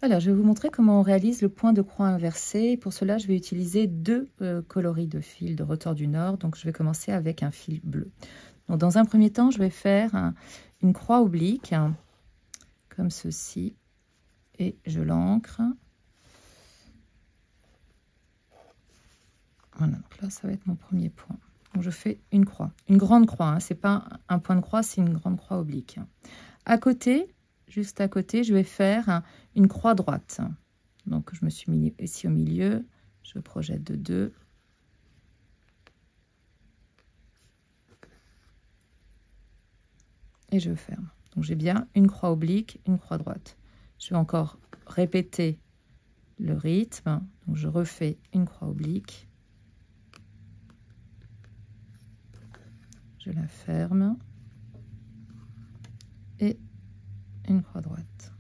Alors, je vais vous montrer comment on réalise le point de croix inversé. Pour cela, je vais utiliser deux coloris de fil de retors du Nord. Donc, je vais commencer avec un fil bleu. Donc, dans un premier temps, je vais faire une croix oblique, comme ceci, et je l'ancre. Voilà, donc là, ça va être mon premier point. Donc, je fais une croix, une grande croix. Hein, c'est pas un point de croix, c'est une grande croix oblique. À côté, juste à côté, je vais faire une croix droite. Donc, je me suis mis ici au milieu. Je projette de 2. Et je ferme. Donc, j'ai bien une croix oblique, une croix droite. Je vais encore répéter le rythme. Donc, je refais une croix oblique. Je la ferme. Et une croix droite.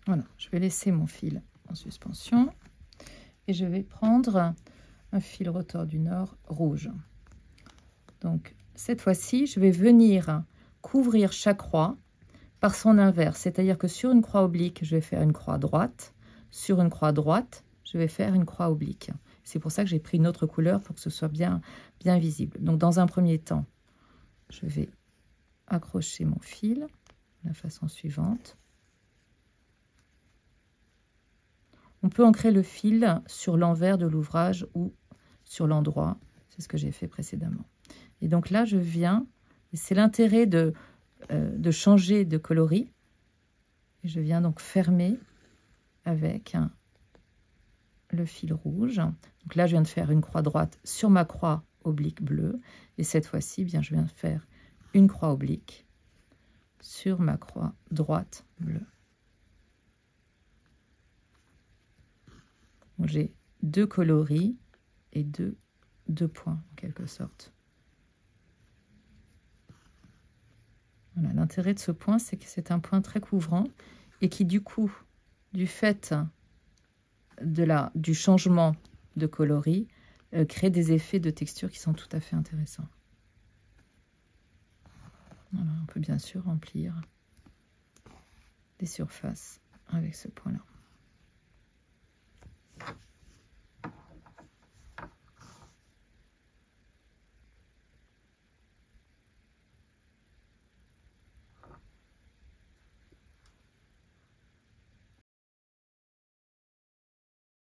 Voilà, je vais laisser mon fil en suspension et je vais prendre un fil retors du Nord rouge. Donc, cette fois-ci, je vais venir couvrir chaque croix par son inverse, c'est-à-dire que sur une croix oblique, je vais faire une croix droite. Sur une croix droite, je vais faire une croix oblique. C'est pour ça que j'ai pris une autre couleur pour que ce soit bien visible. Donc, dans un premier temps, je vais accrocher mon fil de la façon suivante. On peut ancrer le fil sur l'envers de l'ouvrage ou sur l'endroit. C'est ce que j'ai fait précédemment. Et donc là, je viens, et c'est l'intérêt de changer de coloris. Et je viens donc fermer avec le fil rouge. Donc là, je viens de faire une croix droite sur ma croix oblique bleue. Et cette fois-ci, bien, je viens de faire une croix oblique sur ma croix droite bleue. J'ai deux coloris et deux points en quelque sorte. Voilà, l'intérêt de ce point, c'est que c'est un point très couvrant et qui du coup, du fait du changement de coloris, crée des effets de texture qui sont tout à fait intéressants. Voilà, on peut bien sûr remplir des surfaces avec ce point-là.